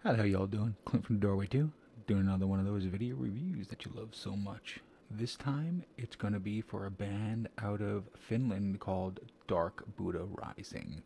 How the hell y'all doing? Clint from the Doorway 2, doing another one of those video reviews that you love so much. This time, it's going to be for a band out of Finland called Dark Buddha Rising.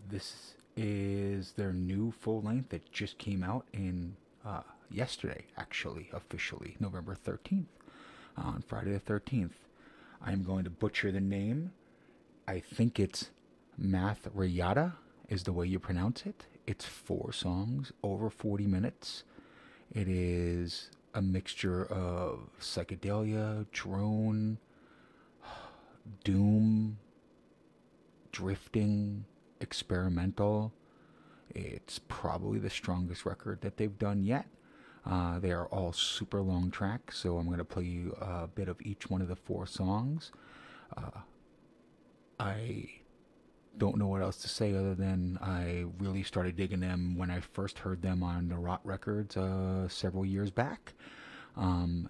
This is their new full length that just came out in yesterday, actually, officially, November 13th, on Friday the 13th. I'm going to butcher the name. I think it's Mathreyata is the way you pronounce it. It's 4 songs, over 40 minutes. It is a mixture of psychedelia, drone, doom, drifting, experimental. It's probably the strongest record that they've done yet. They are all super long tracks, so I'm going to play you a bit of each one of the 4 songs. I don't know what else to say other than I really started digging them when I first heard them on the Rot Records several years back. And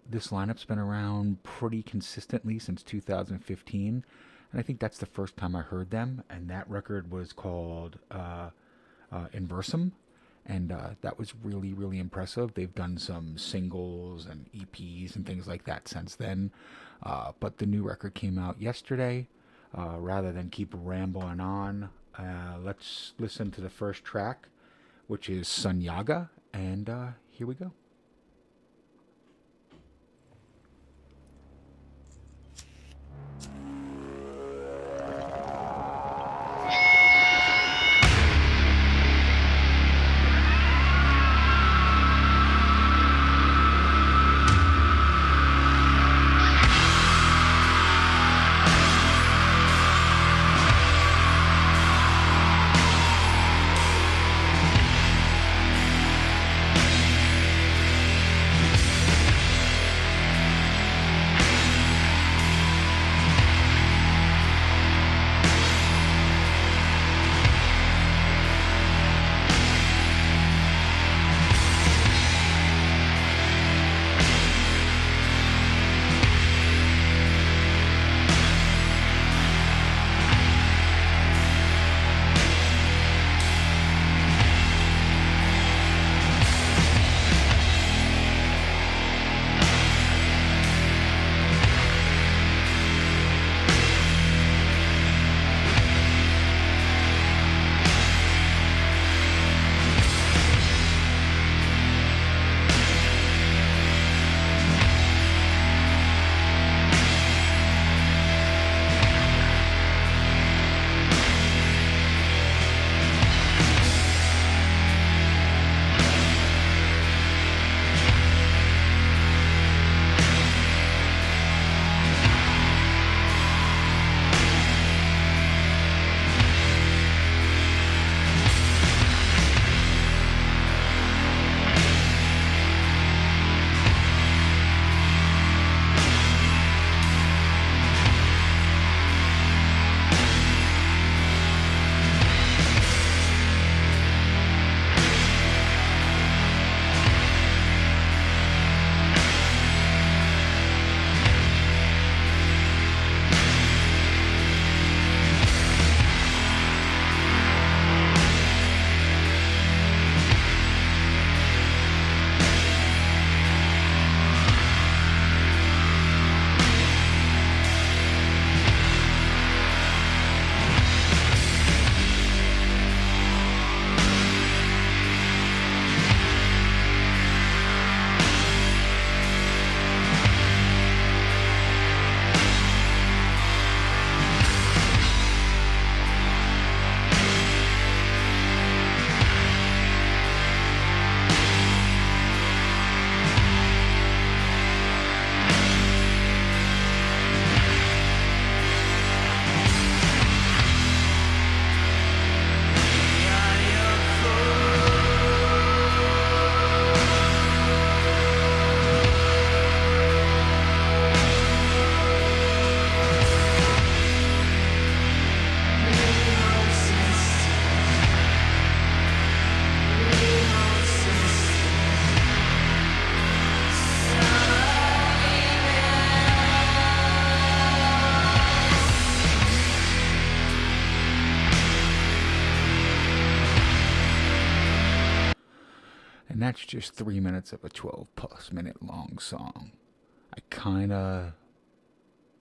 this lineup's been around pretty consistently since 2015. And I think that's the first time I heard them. And that record was called Inversum. And that was really, really impressive. They've done some singles and EPs and things like that since then. But the new record came out yesterday. Rather than keep rambling on, let's listen to the first track, which is Sunyaga, and here we go. And that's just 3 minutes of a 12 plus minute long song. I kind of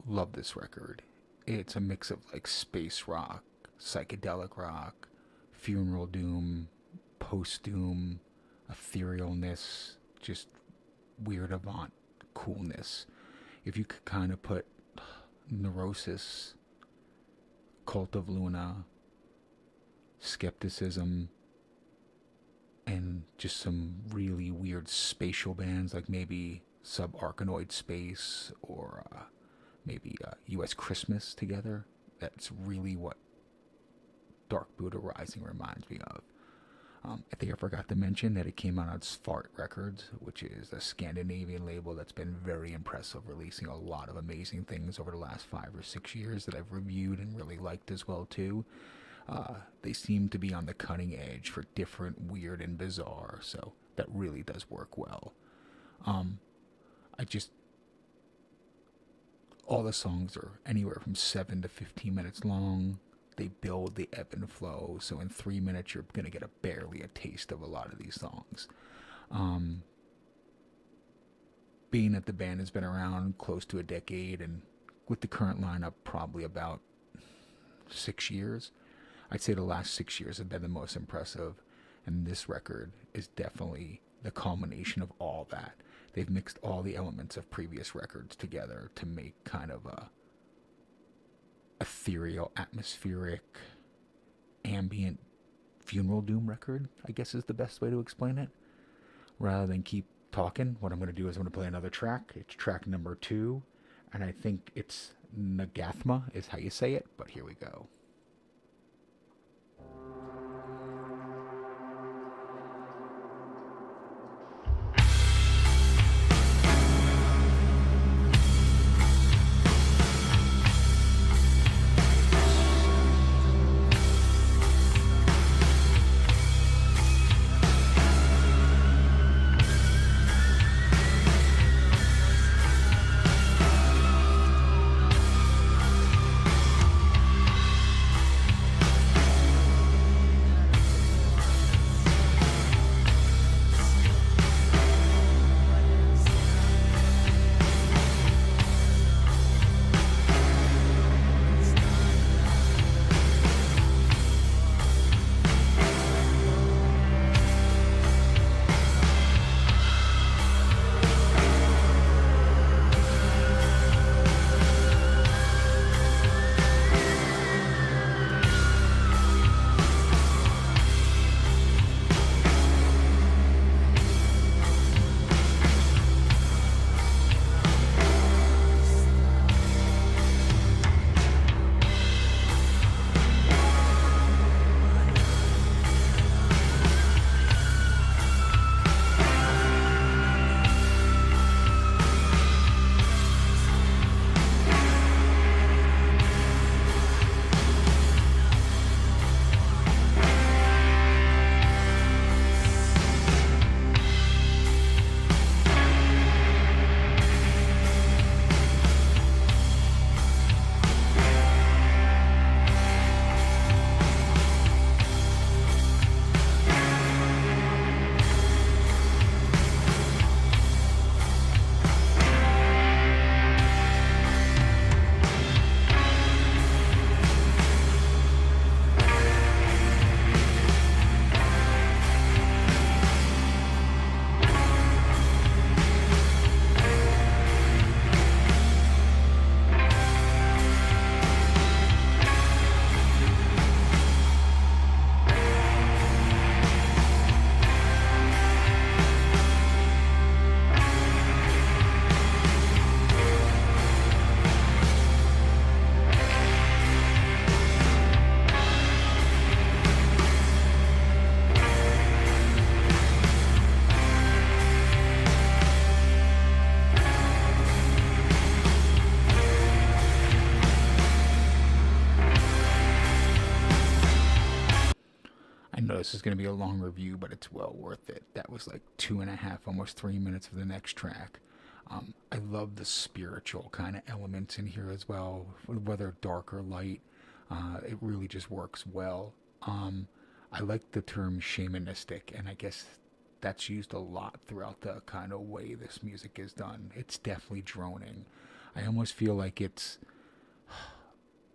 love this record. It's a mix of like space rock, psychedelic rock, funeral doom, post doom, etherealness, just weird avant coolness. If you could kind of put Neurosis, Cult of Luna, Skepticism, and just some really weird spatial bands like maybe Subarachnoid Space or maybe U.S. Christmas together. That's really what Dark Buddha Rising reminds me of. I think I forgot to mention that it came out on Svart Records, which is a Scandinavian label that's been very impressive, releasing a lot of amazing things over the last 5 or 6 years that I've reviewed and really liked as well too. They seem to be on the cutting edge for different, weird, and bizarre, so that really does work well. I just all the songs are anywhere from 7 to 15 minutes long. They build, the ebb and flow. So in 3 minutes, you're going to get barely a taste of a lot of these songs. Being that the band has been around close to a decade, and with the current lineup, probably about 6 years, I'd say the last 6 years have been the most impressive. And this record is definitely the culmination of all that. They've mixed all the elements of previous records together to make kind of a ethereal, atmospheric, ambient funeral doom record, I guess is the best way to explain it. Rather than keep talking, what I'm going to do is I'm going to play another track. It's track number 2, and I think it's Nagathma is how you say it, but here we go. This is going to be a long review, but it's well worth it. That was like 2.5, almost 3 minutes of the next track. I love the spiritual kind of elements in here as well, whether dark or light. It really just works well. I like the term shamanistic, and I guess that's used a lot throughout the kind of way this music is done. It's definitely droning. I almost feel like it's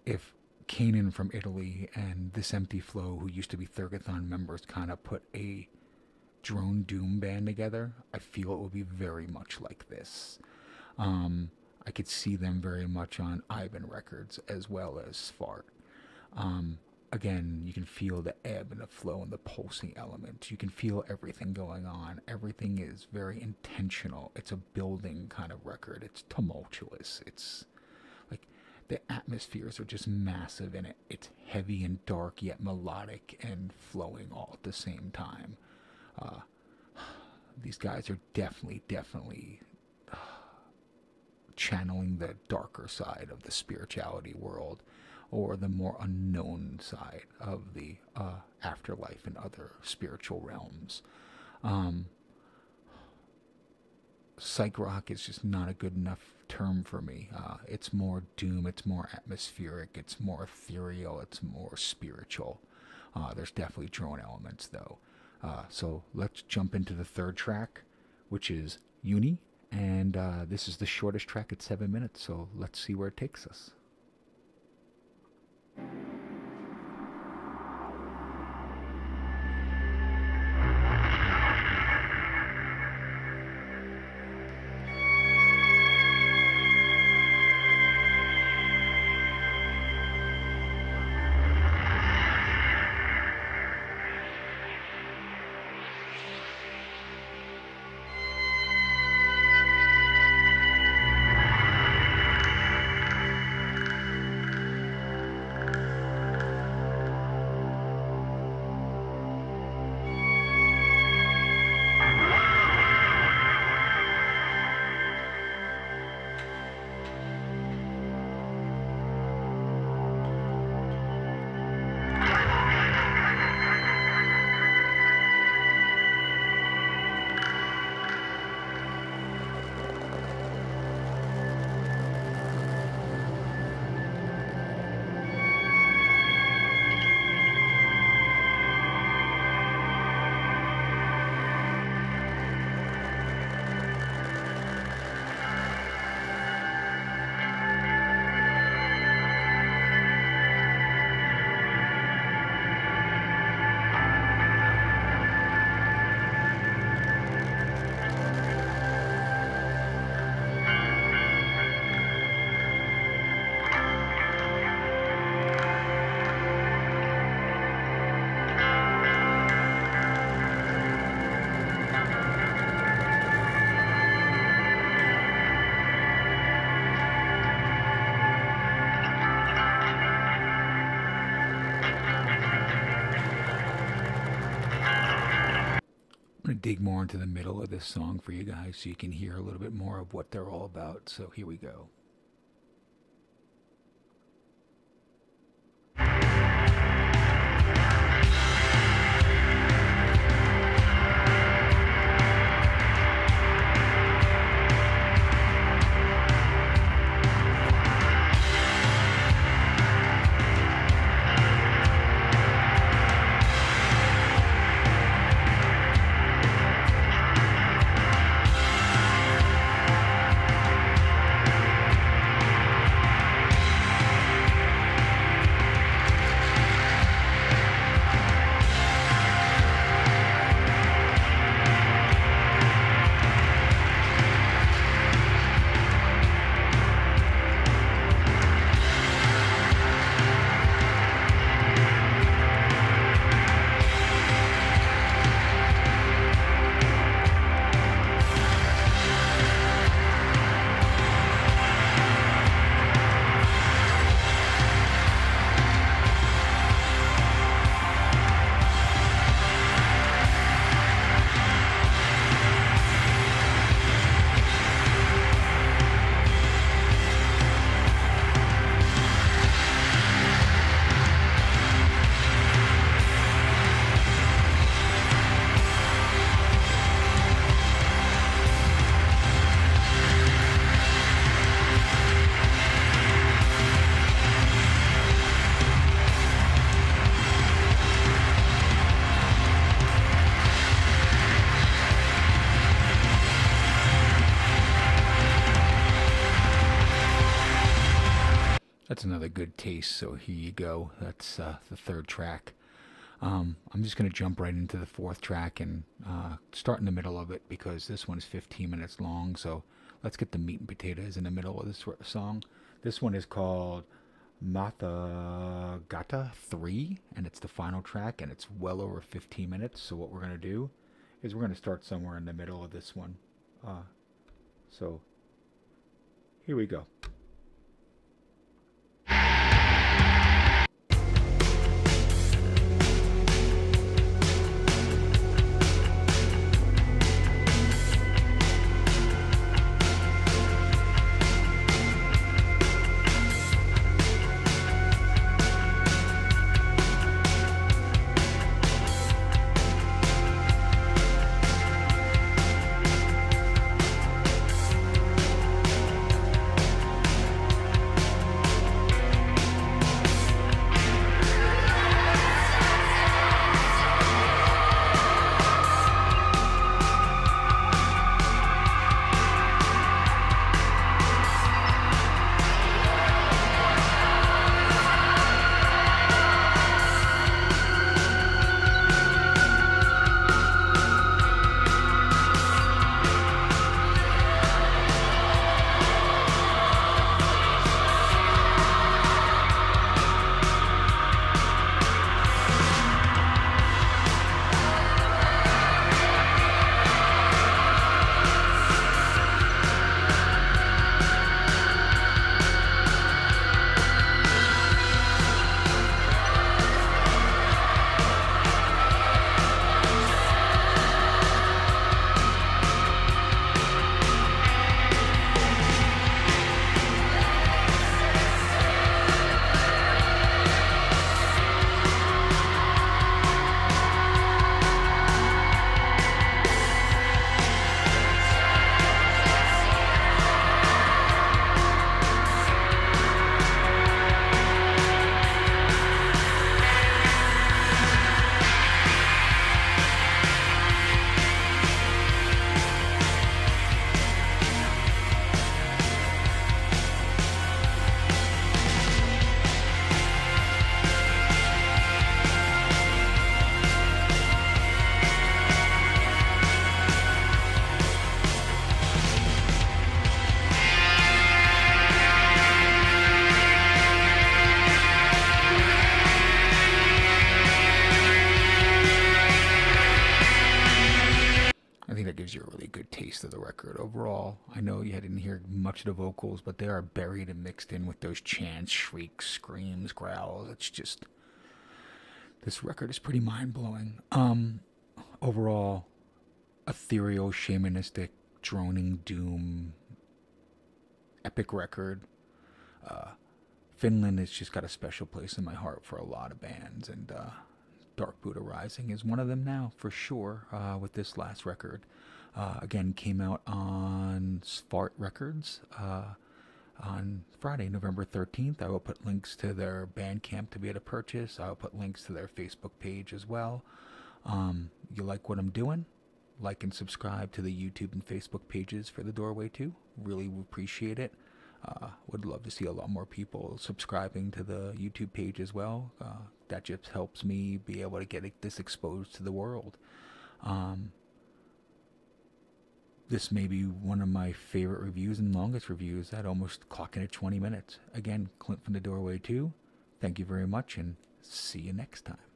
if Kanan from Italy and This Empty Flow, who used to be Thurgathon members, kind of put a drone doom band together, I feel it would be very much like this. I could see them very much on Ivan Records as well as Svart. Again, you can feel the ebb and the flow and the pulsing elements. You can feel everything going on. Everything is very intentional. It's a building kind of record. It's tumultuous. It's like the atmospheres are just massive in it. It's heavy and dark, yet melodic and flowing all at the same time. These guys are definitely channeling the darker side of the spirituality world, or the more unknown side of the afterlife and other spiritual realms. Psych rock is just not a good enough term for me. It's more doom, it's more atmospheric, it's more ethereal, it's more spiritual. There's definitely drone elements though. So let's jump into the third track, which is Uni, and this is the shortest track at 7 minutes, so let's see where it takes us. Dig more into the middle of this song for you guys so you can hear a little bit more of what they're all about. So here we go. That's another good taste. So here you go. That's the third track. I'm just going to jump right into the fourth track and start in the middle of it because this one is 15 minutes long. So let's get the meat and potatoes in the middle of this song. This one is called Mathreyata 3, and it's the final track, and it's well over 15 minutes. So what we're going to do is we're going to start somewhere in the middle of this one. So here we go. I think that gives you a really good taste of the record overall. I know you didn't hear much of the vocals, but they are buried and mixed in with those chants, shrieks, screams, growls. It's just, this record is pretty mind-blowing. Overall, ethereal, shamanistic, droning doom, epic record. Finland has just got a special place in my heart for a lot of bands, and Dark Buddha Rising is one of them now, for sure, with this last record. Again, came out on Svart Records on Friday, November 13th. I will put links to their Bandcamp to be able to purchase. I will put links to their Facebook page as well. You like what I'm doing? Like and subscribe to the YouTube and Facebook pages for The Doorway too. Really appreciate it. Would love to see a lot more people subscribing to the YouTube page as well. That just helps me be able to get this exposed to the world. This may be one of my favorite reviews and longest reviews at almost clocking at 20 minutes. Again, Clint from The Doorway 2. Thank you very much, and see you next time.